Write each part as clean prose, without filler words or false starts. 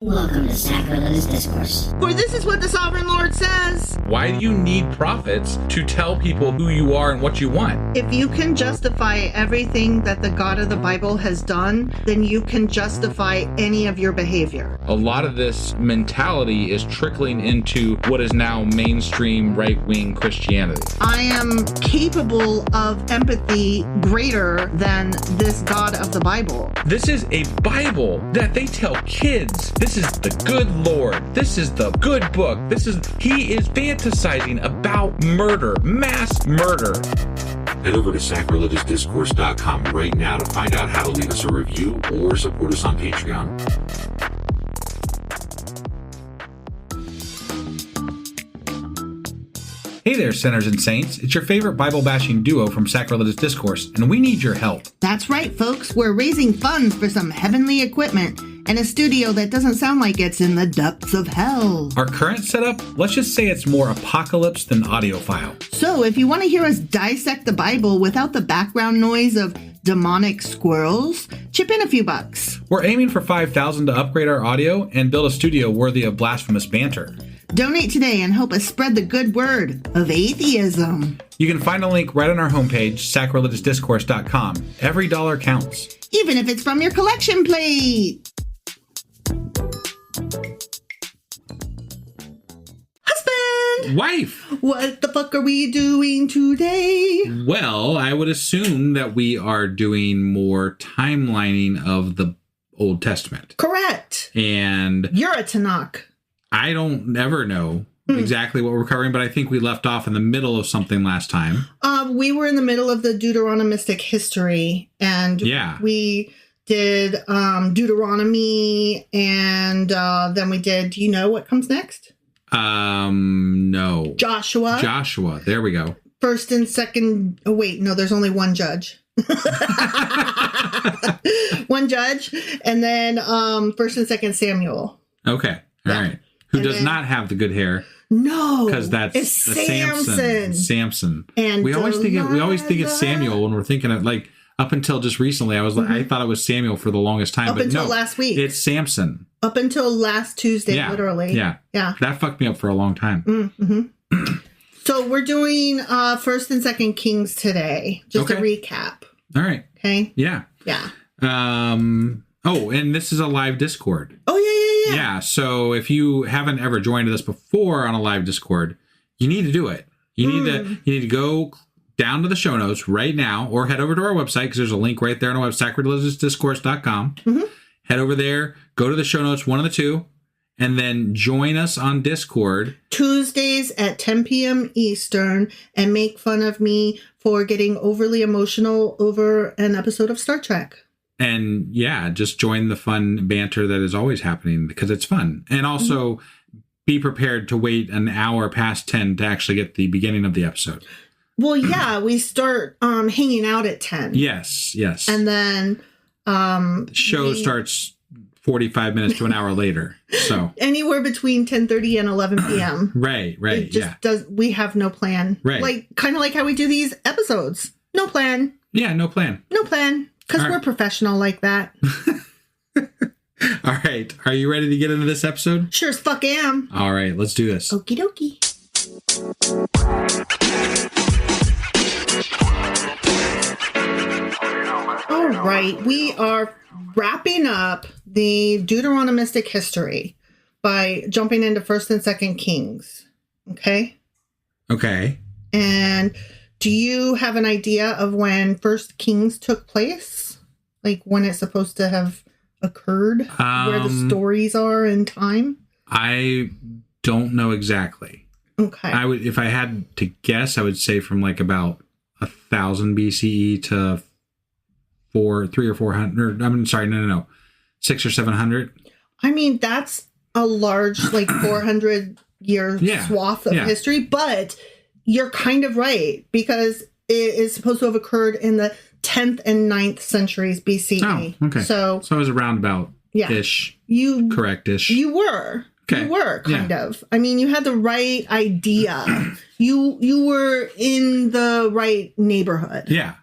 Welcome to Sacrilegious Discourse. For this is what the Sovereign Lord says. Why do you need prophets to tell people who you are and what you want? If you can justify everything that the God of the Bible has done, then you can justify any of your behavior. A lot of this mentality is trickling into what is now mainstream right-wing Christianity. I am capable of empathy greater than this God of the Bible. This is a Bible that they tell kids. This is the good Lord. This is the good book. He is fantasizing about murder, mass murder. Head over to sacrilegiousdiscourse.com right now to find out how to leave us a review or support us on Patreon. Hey there, sinners and saints. It's your favorite Bible-bashing duo from Sacrilegious Discourse, and we need your help. That's right, folks. We're raising funds for some heavenly equipment and a studio that doesn't sound like it's in the depths of hell. Our current setup, let's just say it's more apocalypse than audiophile. So if you want to hear us dissect the Bible without the background noise of demonic squirrels, chip in a few bucks. We're aiming for $5,000 to upgrade our audio and build a studio worthy of blasphemous banter. Donate today and help us spread the good word of atheism. You can find a link right on our homepage, sacrilegiousdiscourse.com. Every dollar counts. Even if it's from your collection plate. Husband! Wife! What the fuck are we doing today? Well, I would assume that we are doing more timelining of the Old Testament. Correct. And You're a Tanakh. I don't ever know exactly what we're covering, but I think we left off in the middle of something last time. We were in the middle of the Deuteronomistic history, and we did Deuteronomy, and then we did, do you know what comes next? No. Joshua. There we go. First and second. Oh, wait, no, there's only one judge. One judge, and then first and second Samuel. Okay. All right. Who does not have the good hair? No, because that's it's Samson. And we always think it's Samuel when we're thinking of, like, up until just recently. I thought it was Samuel for the longest time, but no, last week it's Samson. Up until last Tuesday, literally. Yeah. That fucked me up for a long time. Mm-hmm. So we're doing First and Second Kings today. Just a recap. All right. Okay. Yeah. Oh, and this is a live Discord. Oh, yeah. Yeah, so if you haven't ever joined us before on a live Discord, you need to do it. You need to go down to the show notes right now, or head over to our website, because there's a link right there on our website, sacrilegiousdiscourse.com. Mm-hmm. Head over there, go to the show notes, one of the two, and then join us on Discord. Tuesdays at 10 p.m. Eastern, and make fun of me for getting overly emotional over an episode of Star Trek. And just join the fun banter that is always happening, because it's fun. And also be prepared to wait an hour past 10 to actually get the beginning of the episode. Well, we start hanging out at 10. Yes. And then the show starts 45 minutes to an hour later. So anywhere between 10:30 and 11 p.m. Right. It just we have no plan. Right. Like kind of like how we do these episodes. No plan. Yeah, no plan. Because we're professional like that. All right. Are you ready to get into this episode? Sure as fuck am. All right. Let's do this. Okie dokie. All right. We are wrapping up the Deuteronomistic history by jumping into First and Second Kings. Okay? Okay. And do you have an idea of when First Kings took place? Like when it's supposed to have occurred? Where the stories are in time? I don't know exactly. Okay. If I had to guess, I would say from like about 1000 BCE to 300 or 400. I'm sorry, no. 600 or 700. I mean, that's a large, like 400-year swath of history, but you're kind of right, because it is supposed to have occurred in the 10th and 9th centuries BCE. Oh, okay. So I was around about ish. Correct-ish. You were. Okay. You were, kind of. I mean, you had the right idea. You were in the right neighborhood. Yeah.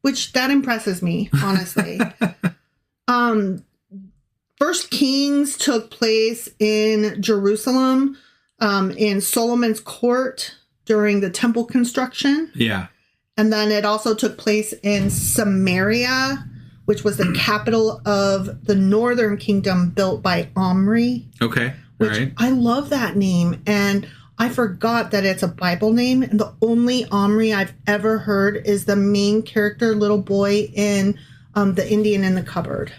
Which that impresses me, honestly. First Kings took place in Jerusalem, in Solomon's court during the temple construction. Yeah. And then it also took place in Samaria, which was the capital of the northern kingdom built by Omri. Okay. All right. I love that name. And I forgot that it's a Bible name. And the only Omri I've ever heard is the main character, little boy in The Indian in the Cupboard.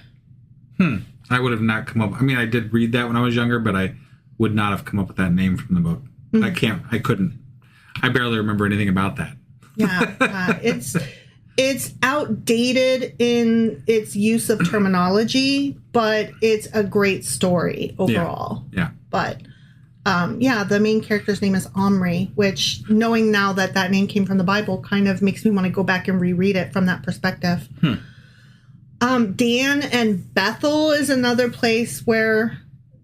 I would have not come up. I mean, I did read that when I was younger, but I would not have come up with that name from the book. I couldn't. I barely remember anything about that. Yeah. It's outdated in its use of terminology, but it's a great story overall. Yeah. But, the main character's name is Omri, which, knowing now that name came from the Bible, kind of makes me want to go back and reread it from that perspective. Dan and Bethel is another place where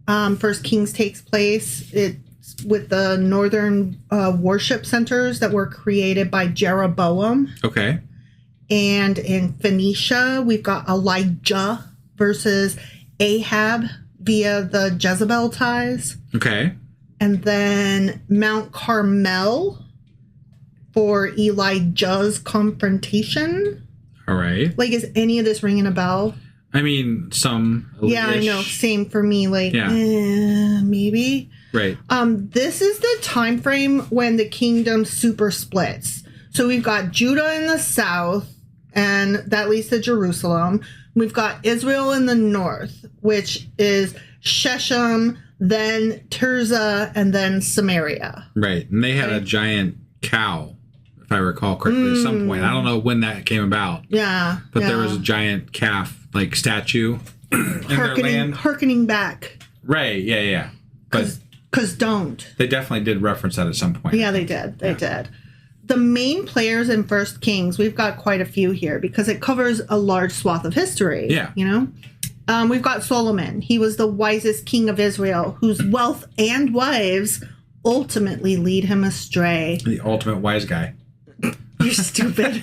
First Kings takes place. It's with the northern worship centers that were created by Jeroboam. Okay. And in Phoenicia, we've got Elijah versus Ahab via the Jezebel ties. Okay. And then Mount Carmel for Elijah's confrontation. All right. Like, is any of this ringing a bell? I mean, some. Yeah, I know. Same for me. Like, maybe. Right. This is the time frame when the kingdom super splits. So we've got Judah in the south, and that leads to Jerusalem. We've got Israel in the north, which is Shechem, then Tirzah, and then Samaria. Right. And they had a giant cow, if I recall correctly, at some point. I don't know when that came about. Yeah. But there was a giant calf, like, statue in their land. Hearkening back. Right. Yeah. But because don't. They definitely did reference that at some point. Yeah, they did. They did. The main players in First Kings, we've got quite a few here because it covers a large swath of history. Yeah. You know? We've got Solomon. He was the wisest king of Israel, whose wealth and wives ultimately lead him astray. The ultimate wise guy. You're stupid.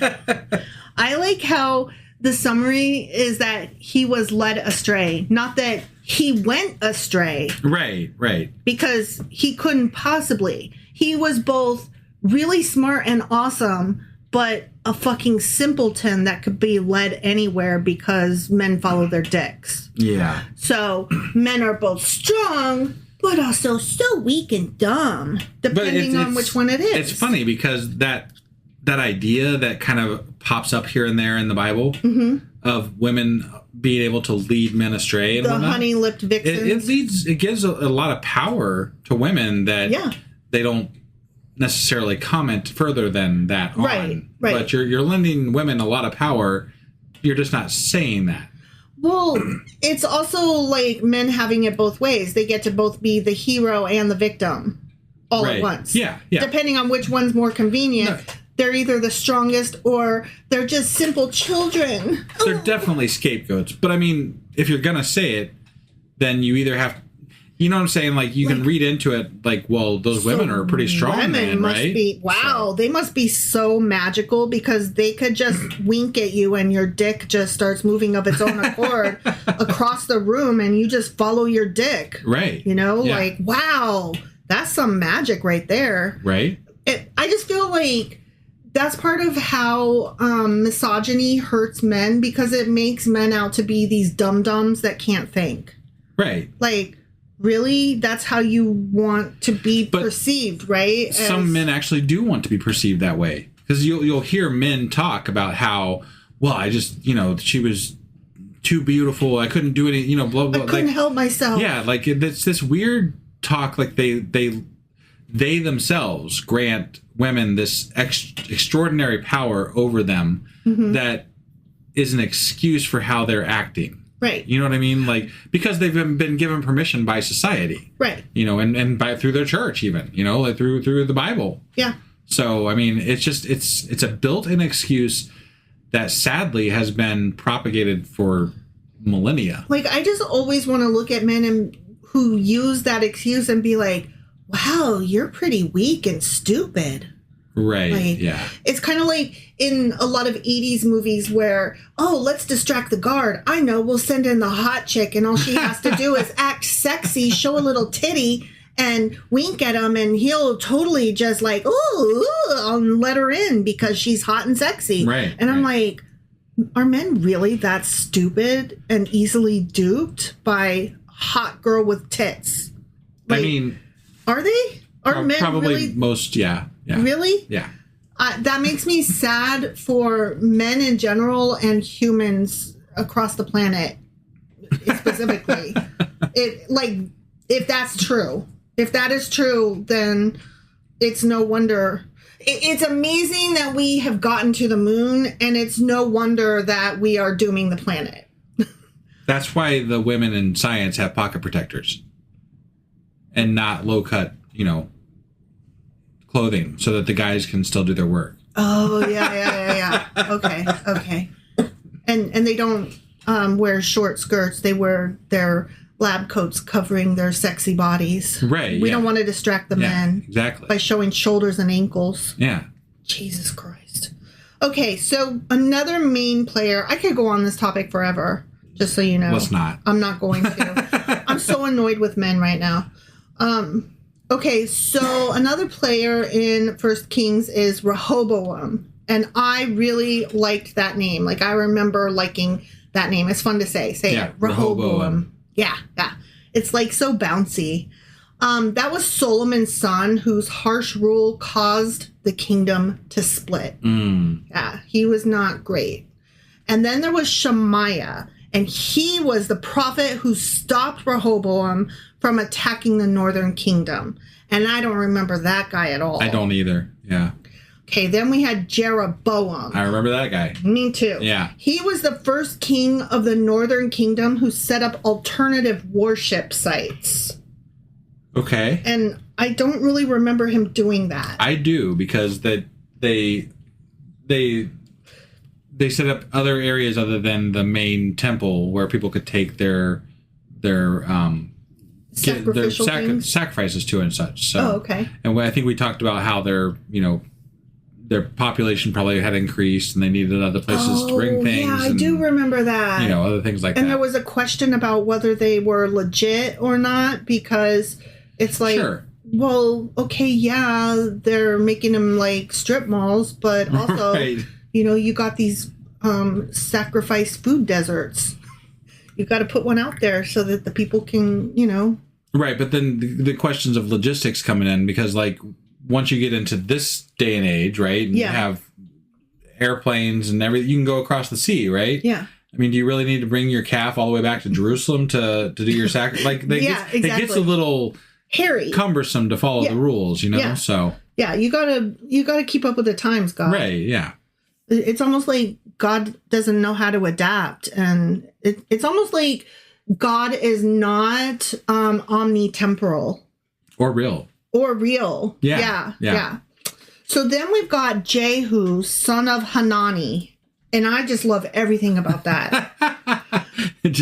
I like how the summary is that he was led astray, not that he went astray. Right. Because he couldn't possibly. He was both really smart and awesome, but a fucking simpleton that could be led anywhere because men follow their dicks. Yeah. So men are both strong, but also so weak and dumb, depending on which one it is. It's funny because that idea that kind of pops up here and there in the Bible of women being able to lead men astray and the whatnot, honey-lipped vixens. it gives a lot of power to women that they don't necessarily comment further than that on. Right. But you're lending women a lot of power. You're just not saying that. Well, it's also like men having it both ways. They get to both be the hero and the victim all at once. Yeah. Depending on which one's more convenient. No. They're either the strongest or they're just simple children. They're definitely scapegoats. But I mean, if you're going to say it, then you either have... You know what I'm saying? Like, you can read into it like, well, those women are pretty strong, women must right? Be, wow, they must be so magical because they could just wink at you and your dick just starts moving of its own accord across the room and you just follow your dick. Right. You know, like, wow, that's some magic right there. Right. I just feel like that's part of how misogyny hurts men because it makes men out to be these dum-dums that can't think. Right. Like, really? That's how you want to be perceived, right? Some men actually do want to be perceived that way. Because you'll hear men talk about how, well, I just, she was too beautiful. I couldn't do any, blah, blah. I couldn't help myself. Yeah, like it's this weird talk like they themselves grant women this extraordinary power over them that is an excuse for how they're acting. Right. You know what I mean? Like, because they've been given permission by society. Right. And by through their church even, like through the Bible. Yeah. So, I mean, it's a built-in excuse that sadly has been propagated for millennia. Like, I just always want to look at men who use that excuse and be like, wow, you're pretty weak and stupid. Right. Like, yeah. It's kind of like in a lot of 80s movies where, oh, let's distract the guard. I know, we'll send in the hot chick and all she has to do is act sexy, show a little titty and wink at him and he'll totally just like, let her in because she's hot and sexy. Right. And I'm like, are men really that stupid and easily duped by hot girl with tits? Like, I mean, are they? Are men probably really? most, yeah. Really? Yeah. That makes me sad for men in general and humans across the planet specifically. If that's true. If that is true, then it's no wonder. It's amazing that we have gotten to the moon, and it's no wonder that we are dooming the planet. That's why the women in science have pocket protectors and not low-cut, clothing so that the guys can still do their work. Oh, yeah. Okay. And they don't wear short skirts. They wear their lab coats covering their sexy bodies. Right. We don't want to distract the men. Exactly. By showing shoulders and ankles. Yeah. Jesus Christ. Okay, so another main player. I could go on this topic forever, just so you know. Let's not. I'm not going to. I'm so annoyed with men right now. Okay, so another player in First Kings is Rehoboam. And I really liked that name. Like, I remember liking that name. It's fun to say. Say it. Rehoboam. Yeah. It's like so bouncy. That was Solomon's son whose harsh rule caused the kingdom to split. Yeah, he was not great. And then there was Shemaiah. And he was the prophet who stopped Rehoboam from attacking the northern kingdom. And I don't remember that guy at all. I don't either. Yeah. Okay, then we had Jeroboam. I remember that guy. Me too. Yeah. He was the first king of the northern kingdom who set up alternative worship sites. Okay. And I don't really remember him doing that. I do, because they set up other areas other than the main temple where people could take their sacrifices to and such. So, okay. And I think we talked about how their population probably had increased and they needed other places to bring things. Yeah, I do remember that. Other things like that. And there was a question about whether they were legit or not, because it's like, well, okay, yeah, they're making them like strip malls, but also, right. You got these sacrifice food deserts. You got to put one out there so that the people can, Right, but then the questions of logistics coming in, because like once you get into this day and age, right, and you have airplanes and everything, you can go across the sea, right? Yeah. I mean, do you really need to bring your calf all the way back to Jerusalem to do your sacrifice? Like, exactly. It gets a little hairy, cumbersome to follow the rules, Yeah. So you gotta keep up with the times, God. Right? Yeah. It's almost like God doesn't know how to adapt, and it's almost like God is not omnitemporal or real. Yeah. So then we've got Jehu, son of Hanani, and I just love everything about that. It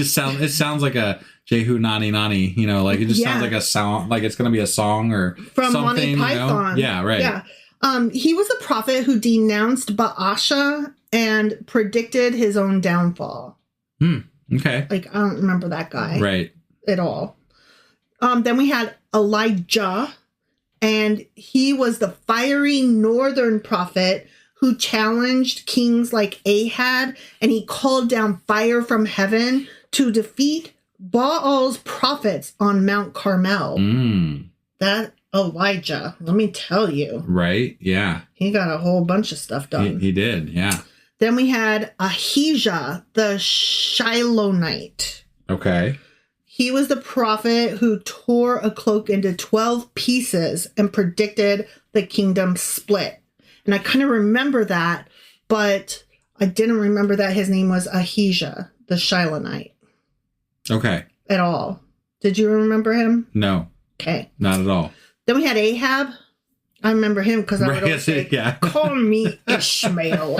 sounds like a Jehu Nani, like it just sounds like a song, like it's going to be a song or from something, Monty Python. Yeah, right. Yeah. He was a prophet who denounced Baasha and predicted his own downfall. Okay. Like, I don't remember that guy. Right. At all. Then we had Elijah, and he was the fiery northern prophet who challenged kings like Ahab, and he called down fire from heaven to defeat Baal's prophets on Mount Carmel. That Elijah, let me tell you. Right, yeah. He got a whole bunch of stuff done. He did, yeah. Then we had Ahijah, the Shilonite. Okay. He was the prophet who tore a cloak into 12 pieces and predicted the kingdom split. And I kind of remember that, but I didn't remember that his name was Ahijah, the Shilonite. Okay. At all. Did you remember him? No. Okay. Not at all. Then we had Ahab. I remember him because I would always say, call me Ishmael.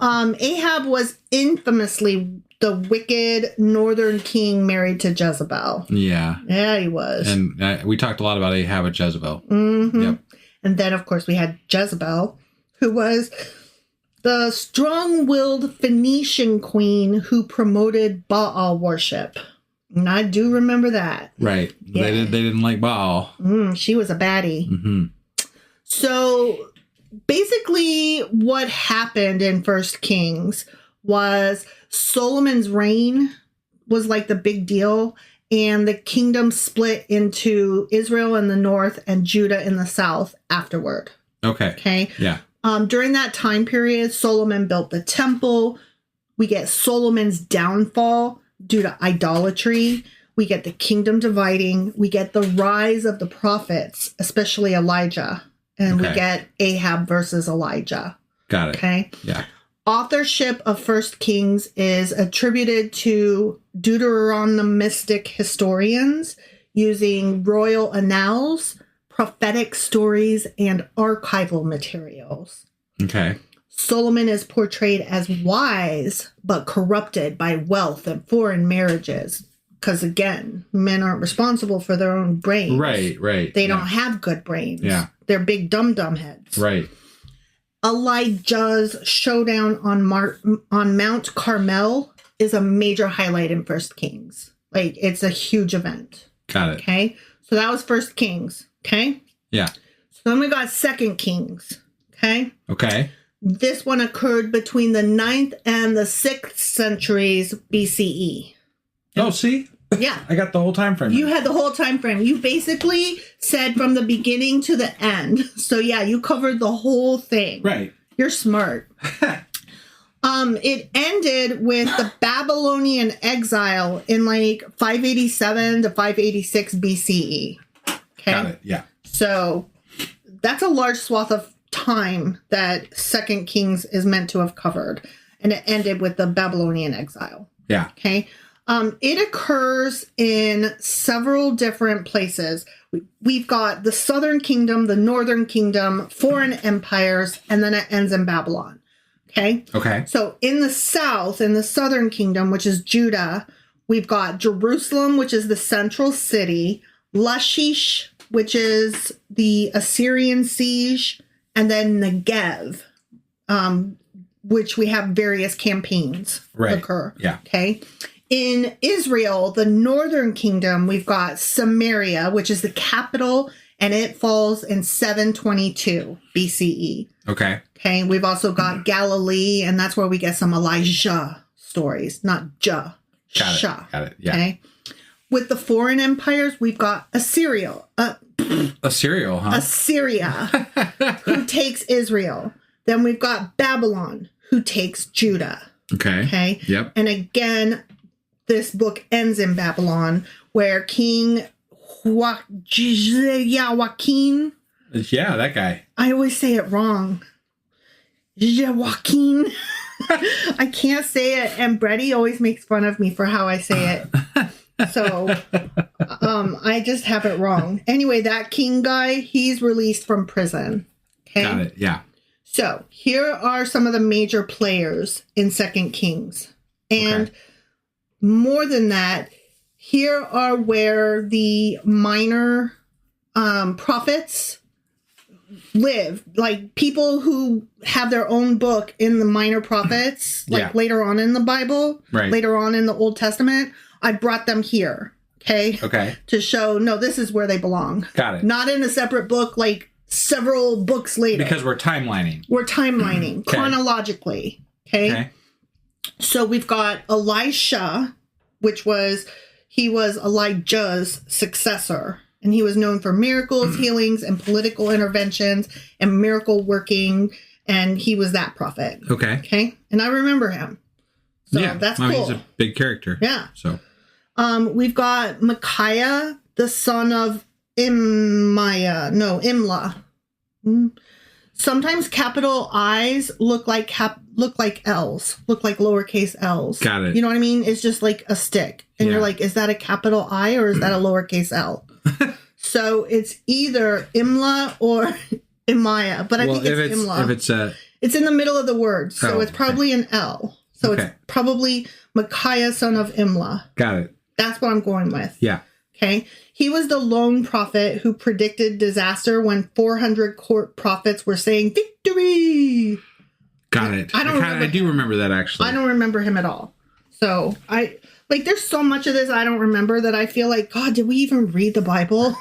Ahab was infamously the wicked northern king married to Jezebel. Yeah. Yeah, he was. And we talked a lot about Ahab at Jezebel. Mm-hmm. Yep. And then, of course, we had Jezebel, who was the strong-willed Phoenician queen who promoted Baal worship. And I do remember that. Right. Yeah. They didn't like Baal. She was a baddie. Mm-hmm. So basically what happened in First Kings was Solomon's reign was like the big deal. And the kingdom split into Israel in the north and Judah in the south afterward. Okay. Yeah. During that time period, Solomon built the temple. We get Solomon's downfall due to idolatry. We get the kingdom dividing. We get the rise of the prophets, especially Elijah. And we get Ahab versus Elijah. Got it. Okay. Yeah. Authorship of First Kings is attributed to Deuteronomistic historians using royal annals, prophetic stories, and archival materials. Okay. Solomon is portrayed as wise, but corrupted by wealth and foreign marriages. Because, again, men aren't responsible for their own brains. Right. They don't have good brains. Yeah. They're big dum-dum heads. Right. Elijah's showdown on Mount Carmel is a major highlight in First Kings. Like, it's a huge event. Got it. Okay? So that was First Kings. Okay? Yeah. So then we got Second Kings. Okay? Okay. This one occurred between the 9th and the 6th centuries BCE. Oh, see? Yeah. I got the whole time frame. You had the whole time frame. You basically said from the beginning to the end. So yeah, you covered the whole thing. Right. You're smart. It ended with the Babylonian exile in like 587 to 586 BCE. Okay. Got it. Yeah. So that's a large swath of time that Second Kings is meant to have covered. And it ended with the Babylonian exile. Yeah. Okay. It occurs in several different places. We've got the Southern Kingdom, the Northern Kingdom, foreign empires, and then it ends in Babylon. Okay? Okay. So in the South, in the Southern Kingdom, which is Judah, we've got Jerusalem, which is the central city, Lachish, which is the Assyrian siege, and then Negev, which we have various campaigns occur. Yeah. Okay? In Israel, the Northern Kingdom, we've got Samaria, which is the capital, and it falls in 722 BCE. Okay. Okay. We've also got Galilee, and that's where we get some Elijah stories, not Ja. Got it. Yeah. Okay. With the foreign empires, we've got Assyria. Assyria, huh? Assyria, who takes Israel. Then we've got Babylon, who takes Judah. Okay. Okay. Yep. And again, this book ends in Babylon, where King Joaquin. Yeah, that guy. I always say it wrong. Joaquin. I can't say it, and Brady always makes fun of me for how I say it. So, I just have it wrong. Anyway, that king guy, he's released from prison. Okay. Got it. Yeah. So here are some of the major players in Second Kings, and more than that, here are where the minor prophets live, like people who have their own book in the minor prophets, like later on in the Bible, later on in the Old Testament. I brought them here, okay, to show, no, this is where they belong. Got it. Not in a separate book, like several books later. Because we're timelining. We're timelining chronologically, okay? So we've got Elisha, which was Elijah's successor. And he was known for miracles, healings, and political interventions and miracle working. And he was that prophet. Okay. And I remember him. So that's cool. He's a big character. Yeah. So we've got Micaiah, the son of Imla. Sometimes capital I's look like L's, look like lowercase L's. Got it. You know what I mean? It's just like a stick. And you're like, is that a capital I or is that a lowercase L? So it's either Imla or Imaya, but I think it's Imla. It's in the middle of the word, so it's probably an L. So it's probably Micaiah, son of Imla. Got it. That's what I'm going with. Yeah. Okay. He was the lone prophet who predicted disaster when 400 court prophets were saying victory. Got it. I do remember that, actually. I don't remember him at all. So there's so much of this I don't remember that I feel like, God, did we even read the Bible?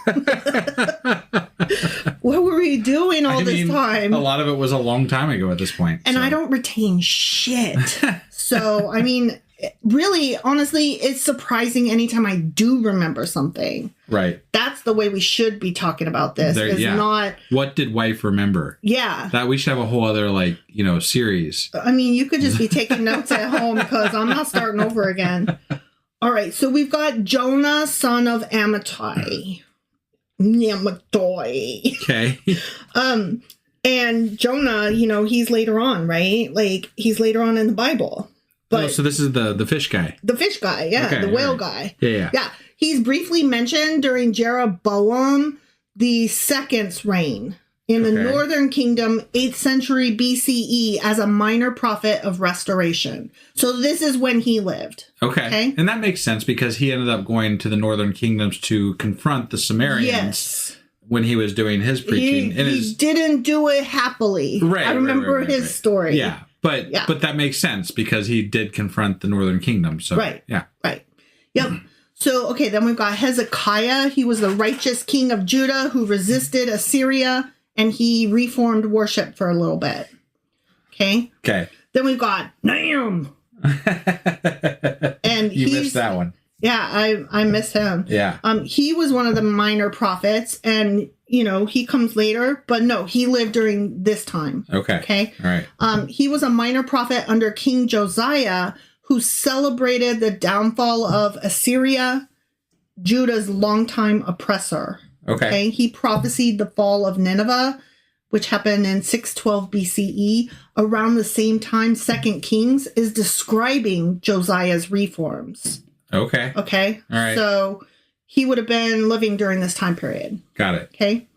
What were we doing all this time? A lot of it was a long time ago at this point. And I don't retain shit. So, I mean, really, honestly, it's surprising anytime I do remember something. Right. That's the way we should be talking about this. Not what did wife remember? Yeah. That we should have a whole other series. I mean, you could just be taking notes at home because I'm not starting over again. All right, so we've got Jonah, son of Amittai. Okay. And Jonah, he's later on, right? Like, he's later on in the Bible. But so this is the fish guy. The fish guy, yeah. Okay, the whale guy. Yeah. He's briefly mentioned during Jeroboam the Second's reign in the northern kingdom, 8th century BCE, as a minor prophet of restoration. So this is when he lived. Okay. And that makes sense because he ended up going to the northern kingdoms to confront the Samaritans. Yes. When he was doing his preaching. He didn't do it happily. Right. I remember his story. Yeah. But that makes sense because he did confront the northern kingdom. So right. Yeah. Right. Yep. So, then we've got Hezekiah. He was the righteous king of Judah who resisted Assyria, and he reformed worship for a little bit. Okay. Then we've got Nahum. And you missed that one. Yeah, I miss him. Yeah. He was one of the minor prophets, and he comes later, but no, he lived during this time. Okay. All right. He was a minor prophet under King Josiah, who celebrated the downfall of Assyria, Judah's longtime oppressor. Okay. He prophesied the fall of Nineveh, which happened in 612 BCE. Around the same time, 2 Kings is describing Josiah's reforms. Okay. All right. So he would have been living during this time period. Got it. Okay.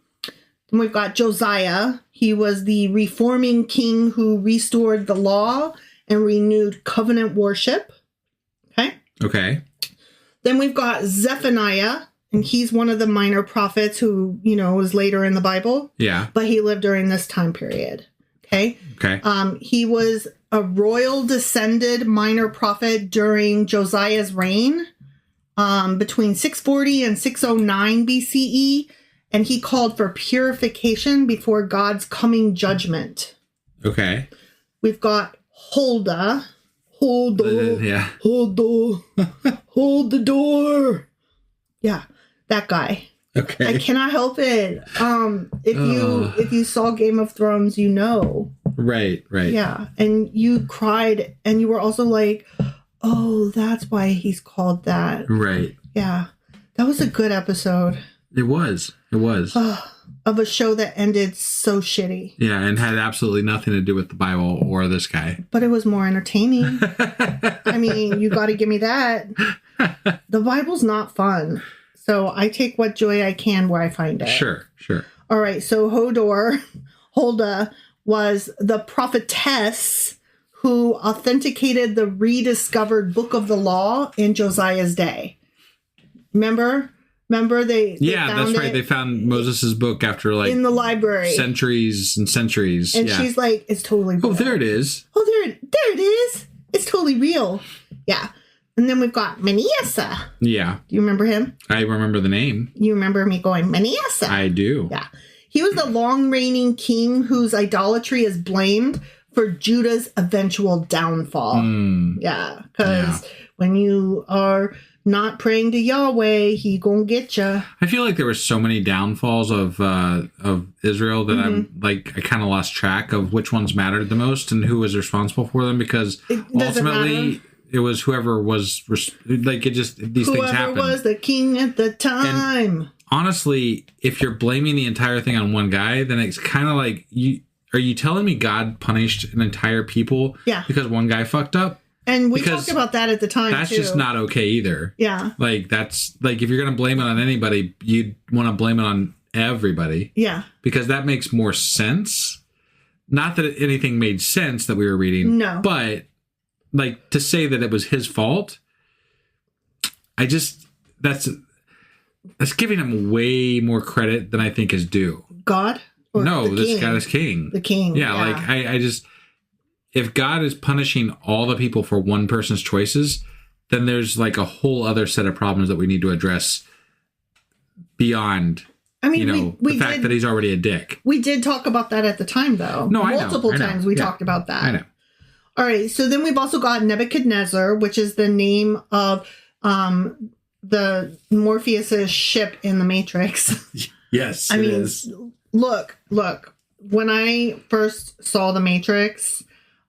Then we've got Josiah. He was the reforming king who restored the law and renewed covenant worship. Okay. Then we've got Zephaniah, and he's one of the minor prophets who, was later in the Bible. Yeah. But he lived during this time period. Okay. He was a royal descended minor prophet during Josiah's reign, between 640 and 609 BCE, and he called for purification before God's coming judgment. Okay. We've got Huldah. Hold the door. Yeah, that guy. Okay. I cannot help it. If you saw Game of Thrones, Right. Yeah, and you cried, and you were also like, oh, that's why he's called that. Right. Yeah, that was a good episode. It was. Of a show that ended so shitty. Yeah, and had absolutely nothing to do with the Bible or this guy. But it was more entertaining. I mean, you got to give me that. The Bible's not fun. So I take what joy I can where I find it. Sure. All right, so Huldah was the prophetess who authenticated the rediscovered book of the law in Josiah's day. Remember they that's right. They found Moses' book after in the library centuries and centuries. And she's like, it's totally real. Oh, there it is. Oh, there it is. It's totally real. Yeah. And then we've got Manasseh. Yeah. Do you remember him? I remember the name. You remember me going, Manasseh? I do. Yeah. He was the long-reigning king whose idolatry is blamed for Judah's eventual downfall. Yeah. Because when you are not praying to Yahweh, he gonna get you. I feel like there were so many downfalls of Israel that I kind of lost track of which ones mattered the most and who was responsible for them, because ultimately it was whoever was these things happened. Whoever was the king at the time. And honestly, if you're blaming the entire thing on one guy, then it's kind of like, are you telling me God punished an entire people because one guy fucked up? And we talked about that at the time, that's too. Just not okay either. Yeah. That's if you're going to blame it on anybody, you'd want to blame it on everybody. Yeah. Because that makes more sense. Not that anything made sense that we were reading. No. But, to say that it was his fault, That's giving him way more credit than I think is due. God? No, this guy is king. The king. Yeah, like I just, if God is punishing all the people for one person's choices, then there's like a whole other set of problems that we need to address beyond, the fact that he's already a dick. We did talk about that at the time, though. No, Multiple times we talked about that. I know. All right, so then we've also got Nebuchadnezzar, which is the name of the Morpheus's ship in the Matrix. Yes, I mean, is. Look. When I first saw the Matrix,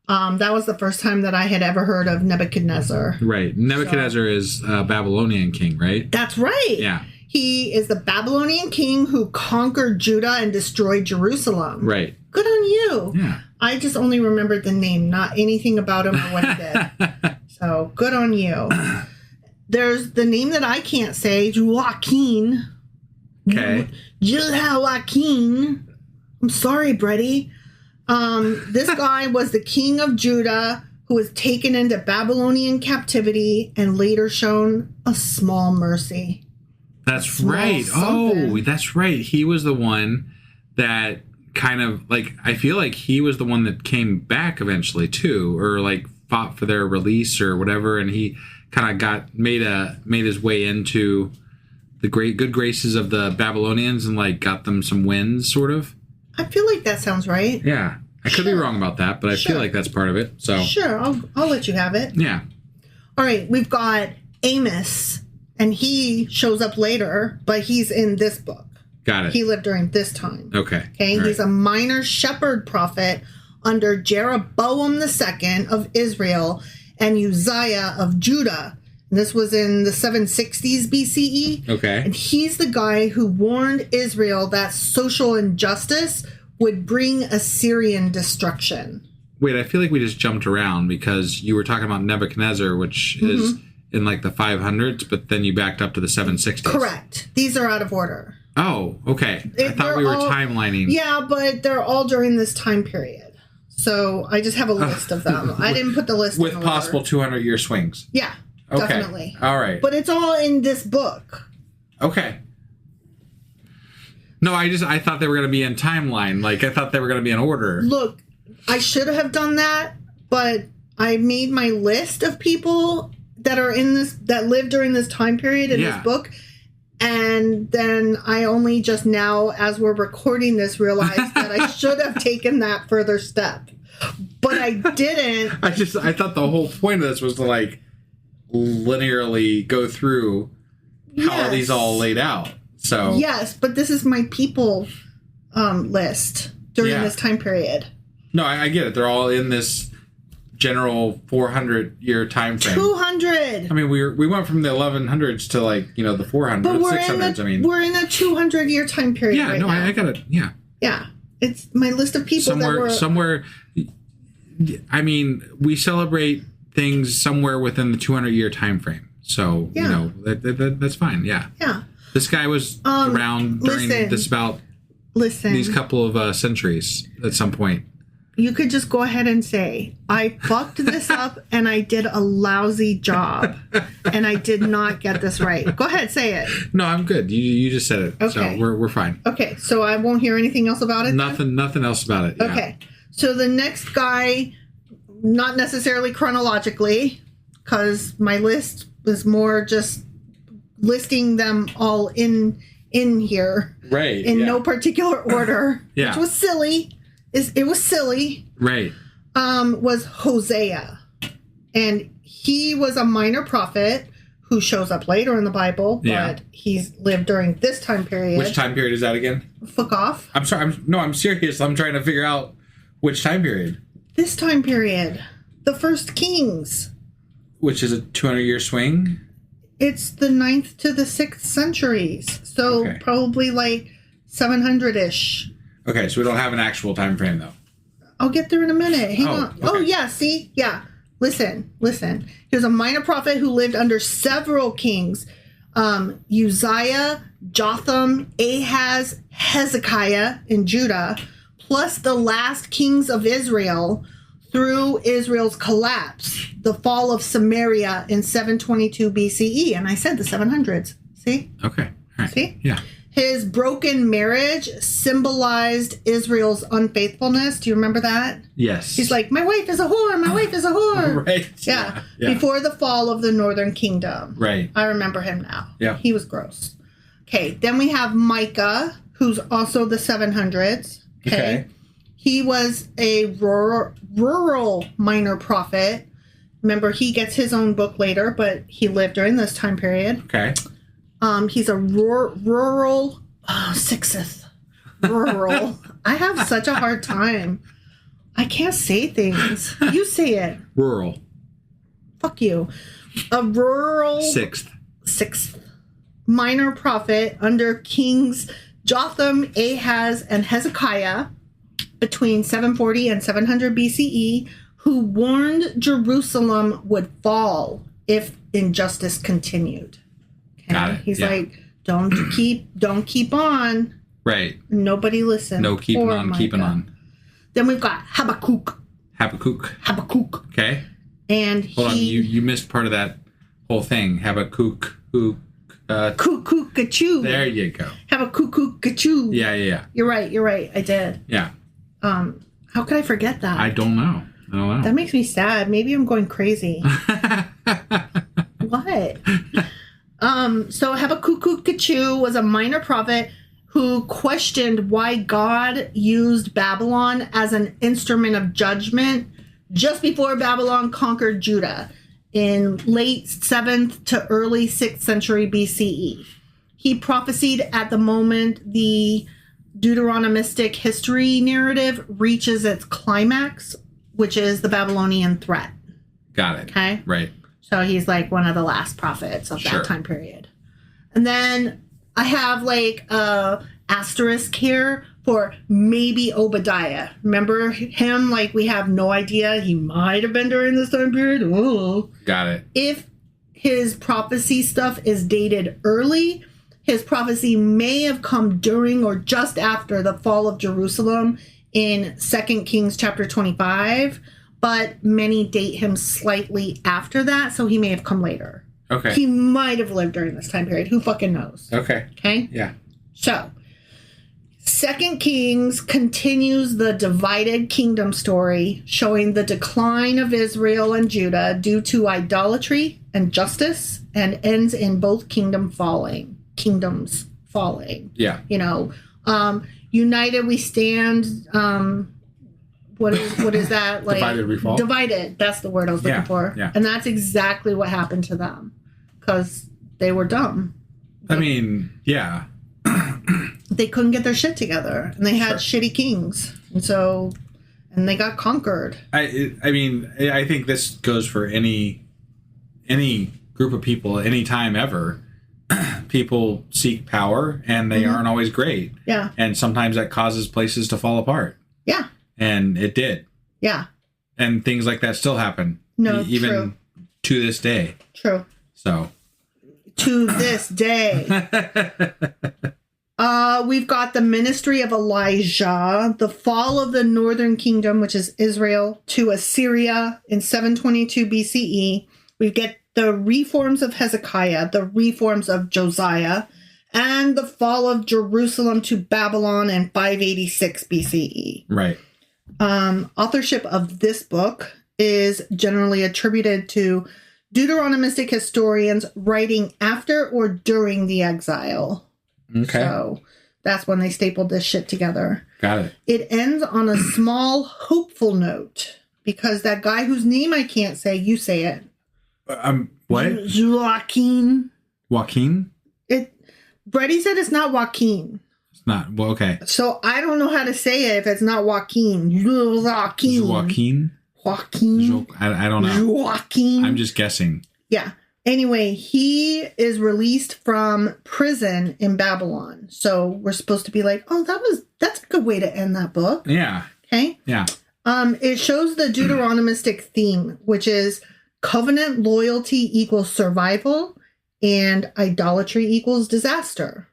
that was the first time that I had ever heard of Nebuchadnezzar. Right. Nebuchadnezzar is a Babylonian king, right? That's right. Yeah. He is the Babylonian king who conquered Judah and destroyed Jerusalem. Right. Good on you. Yeah. I just only remembered the name, not anything about him or what he did. So good on you. There's the name that I can't say, Joaquin. Okay. Joaquin. I'm sorry, Brady. This guy was the king of Judah who was taken into Babylonian captivity and later shown a small mercy. That's right. Oh, that's right. He was the one that kind of like, I feel like he was the one that came back eventually too, or like fought for their release or whatever, and he kind of made his way into the good graces of the Babylonians and like got them some wins, sort of. I feel like that sounds right. Yeah. I could be wrong about that, but I feel like that's part of it. So sure, I'll let you have it. Yeah. All right, we've got Amos, and he shows up later, but he's in this book. Got it. He lived during this time. Okay. Okay. He's a minor shepherd prophet under Jeroboam II of Israel and Uzziah of Judah. And this was in the 760s BCE. Okay. And he's the guy who warned Israel that social injustice would bring Assyrian destruction. Wait, I feel like we just jumped around because you were talking about Nebuchadnezzar, which is in like the 500s, but then you backed up to the 760s. Correct. These are out of order. Oh, okay. I thought we were timelining. Yeah, but they're all during this time period. So I just have a list of them. I didn't put the list with in possible order. 200-year swings. Yeah, okay. Definitely. All right. But it's all in this book. Okay. No, I thought they were going to be in timeline. Like, I thought they were going to be in order. Look, I should have done that, but I made my list of people that are in this, that live during this time period in this book. And then I only just now, as we're recording this, realized that I should have taken that further step. But I didn't. I thought the whole point of this was to, like, linearly go through how are these all laid out. So yes, but this is my people list during this time period. No, I get it. They're all in this general 400-year time frame. 200. I mean, we went from the 1100s to like the 400s, but 600s. We're in a 200-year time period. Yeah, right no, now. I got it. Yeah, yeah. It's my list of people somewhere. I mean, we celebrate things somewhere within the 200-year time frame. So that's fine. Yeah. Yeah. This guy was around during these couple of centuries at some point. You could just go ahead and say, I fucked this up and I did a lousy job and I did not get this right. Go ahead, say it. No, I'm good. You just said it. Okay. So we're fine. Okay, so I won't hear anything else about it? Nothing else about it. Yeah. Okay. So the next guy, not necessarily chronologically, because my list was more just listing them all in here. Right. In no particular order. Yeah. Which was silly. It was silly. Right. Was Hosea. And he was a minor prophet who shows up later in the Bible, but he's lived during this time period. Which time period is that again? Fuck off. I'm sorry. I'm serious. I'm trying to figure out which time period. This time period. The First Kings. Which is a 200-year swing? It's the 9th to the 6th centuries. So probably like 700-ish. Okay, so we don't have an actual time frame, though. I'll get there in a minute. Hang on. Okay. Oh, yeah, see? Yeah. Listen. He was a minor prophet who lived under several kings. Uzziah, Jotham, Ahaz, Hezekiah in Judah, plus the last kings of Israel through Israel's collapse, the fall of Samaria in 722 BCE. And I said the 700s. See? Okay. Right. See? Yeah. His broken marriage symbolized Israel's unfaithfulness. Do you remember that? Yes. He's like, my wife is a whore. My wife is a whore. Right. Yeah. Yeah. Before the fall of the northern kingdom. Right. I remember him now. Yeah. He was gross. Okay. Then we have Micah, who's also the 700s. Okay. He was a rural minor prophet. Remember, he gets his own book later, but he lived during this time period. Okay. He's a rural, sixth, rural. I have such a hard time. I can't say things. You say it. Rural. Fuck you. A rural Sixth minor prophet under kings Jotham, Ahaz, and Hezekiah between 740 and 700 BCE, who warned Jerusalem would fall if injustice continued. Okay? Got it. He's Yeah. like, don't keep on. Right. Nobody listened. No keeping Poor on, Micah. keeping on. Then we've got Habakkuk. Habakkuk. Okay. And Hold on. You missed part of that whole thing. Habakkuk. Cuckoo-ca-choo. There you go. Habakkuk-ca-choo. Yeah. You're right. I did. Yeah. How could I forget that? I don't know. That makes me sad. Maybe I'm going crazy. What? So Habakkuk-ca-choo was a minor prophet who questioned why God used Babylon as an instrument of judgment just before Babylon conquered Judah in late 7th to early 6th century BCE. He prophesied at the moment the Deuteronomistic history narrative reaches its climax, which is the Babylonian threat. Got it. Okay? Right. So he's like one of the last prophets of Sure. that time period. And then I have like a asterisk here for maybe Obadiah. Remember him? Like we have no idea. He might have been during this time period. Oh. Got it. If his prophecy stuff is dated early, his prophecy may have come during or just after the fall of Jerusalem in 2 Kings chapter 25, but many date him slightly after that, so he may have come later. Okay. He might have lived during this time period. Who fucking knows? Okay. Okay? Yeah. So, 2 Kings continues the divided kingdom story, showing the decline of Israel and Judah due to idolatry and justice, and ends in both kingdoms falling. Yeah. You know, united we stand. What is that? Like Divided we fall? Divided. That's the word I was looking for. Yeah. And that's exactly what happened to them because they were dumb. I mean, yeah. They couldn't get their shit together, and they had shitty kings, and they got conquered. I mean, I think this goes for any group of people, any time ever. People seek power, and they aren't always great. Yeah. And sometimes that causes places to fall apart. Yeah. And it did. Yeah. And things like that still happen. No, even true. to this day. True. So. To this day. We've got the ministry of Elijah, the fall of the northern kingdom, which is Israel, to Assyria in 722 BCE. We get the reforms of Hezekiah, the reforms of Josiah, and the fall of Jerusalem to Babylon in 586 BCE. Right. Authorship of this book is generally attributed to Deuteronomistic historians writing after or during the exile. Okay. So that's when they stapled this shit together. Got it. It ends on a small, hopeful note because that guy whose name I can't say, you say it. What? Joaquin. Joaquin? Brady said it's not Joaquin. It's not. Well, okay. So I don't know how to say it if it's not Joaquin. Joaquin. Joaquin? I don't know. Joaquin. I'm just guessing. Yeah. Anyway, he is released from prison in Babylon. So we're supposed to be like, oh, that's a good way to end that book. Yeah. Okay. Yeah. It shows the Deuteronomistic theme, which is covenant loyalty equals survival and idolatry equals disaster.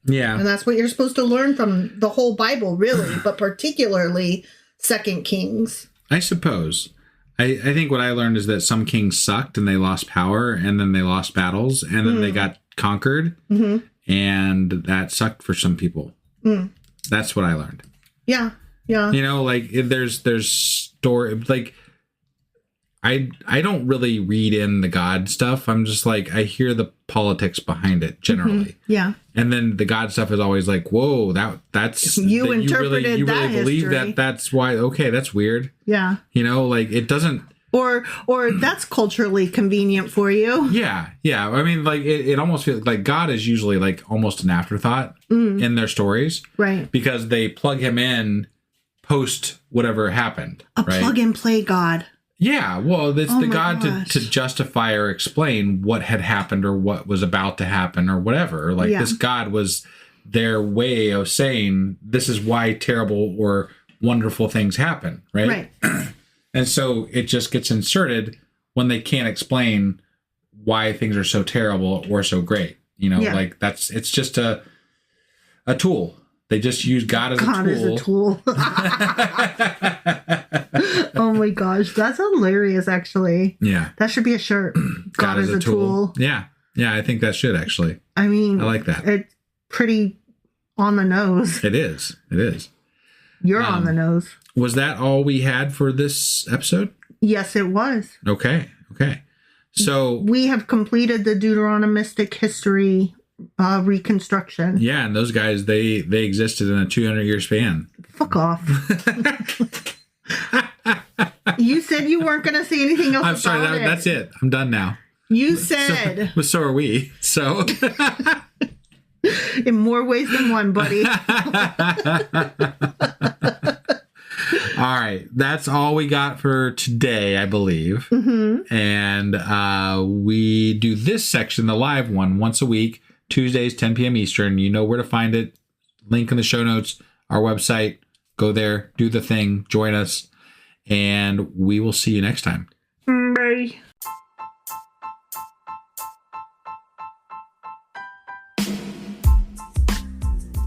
Yeah. And that's what you're supposed to learn from the whole Bible, really, but particularly 2 Kings. I suppose. I think what I learned is that some kings sucked and they lost power and then they lost battles and then they got conquered. Mm-hmm. And that sucked for some people. That's what I learned. Yeah. Yeah. You know, like there's story, like I don't really read in the God stuff. I'm just like, I hear the politics behind it generally. Yeah. And then the God stuff is always like, whoa, that's you interpreted you that really believe history. that's why. Okay, that's weird. Yeah. You know, like it doesn't. Or that's culturally convenient for you. Yeah. Yeah. I mean, like it almost feels like God is usually like almost an afterthought in their stories. Right. Because they plug him in post whatever happened. A right? plug and play God. Yeah, well, it's the God gosh. to justify or explain what had happened or what was about to happen or whatever. Like this God was their way of saying this is why terrible or wonderful things happen, right? Right. And so it just gets inserted when they can't explain why things are so terrible or so great. You know, like it's just a tool. They just use God as a tool. Oh my gosh, that's hilarious, actually. Yeah. That should be a shirt. God is a tool. Yeah. Yeah, I think that should actually. I mean, I like that. It's pretty on the nose. It is. It is. You're on the nose. Was that all we had for this episode? Yes, it was. Okay. Okay. So we have completed the Deuteronomistic history reconstruction. Yeah, and those guys, they existed in a 200-year span. Fuck off. You said you weren't going to say anything else. I'm sorry, that's it. I'm done now. You said. So are we. So. In more ways than one, buddy. All right. That's all we got for today, I believe. Mm-hmm. And we do this section, the live one, once a week, Tuesdays, 10 p.m. Eastern. You know where to find it. Link in the show notes, our website. Go there, do the thing, join us, and we will see you next time. Bye.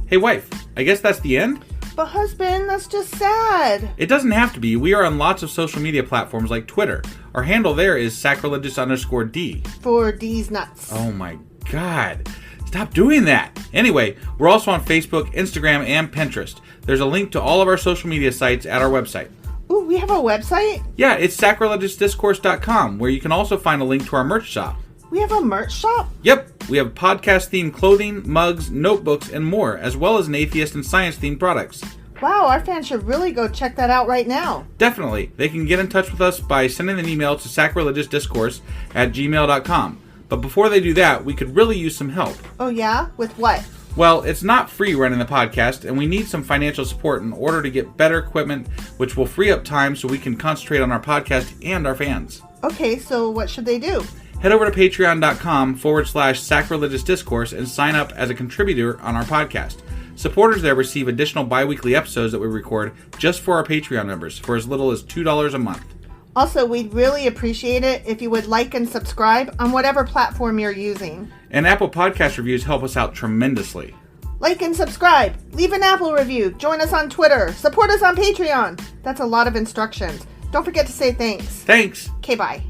Hey, wife, I guess that's the end? But husband, that's just sad. It doesn't have to be. We are on lots of social media platforms like Twitter. Our handle there is sacrilegious_D. For D's nuts. Oh my God. Stop doing that. Anyway, we're also on Facebook, Instagram, and Pinterest. There's a link to all of our social media sites at our website. Ooh, we have a website? Yeah, it's sacrilegiousdiscourse.com, where you can also find a link to our merch shop. We have a merch shop? Yep, we have podcast-themed clothing, mugs, notebooks, and more, as well as an atheist and science-themed products. Wow, our fans should really go check that out right now. Definitely. They can get in touch with us by sending an email to sacrilegiousdiscourse@gmail.com. But before they do that, we could really use some help. Oh yeah? With what? Well, it's not free running the podcast, and we need some financial support in order to get better equipment, which will free up time so we can concentrate on our podcast and our fans. Okay, so what should they do? Head over to patreon.com/sacrilegious discourse and sign up as a contributor on our podcast. Supporters there receive additional bi-weekly episodes that we record just for our Patreon members for as little as $2 a month. Also, we'd really appreciate it if you would like and subscribe on whatever platform you're using. And Apple Podcast reviews help us out tremendously. Like and subscribe. Leave an Apple review. Join us on Twitter. Support us on Patreon. That's a lot of instructions. Don't forget to say thanks. Thanks. Okay, bye.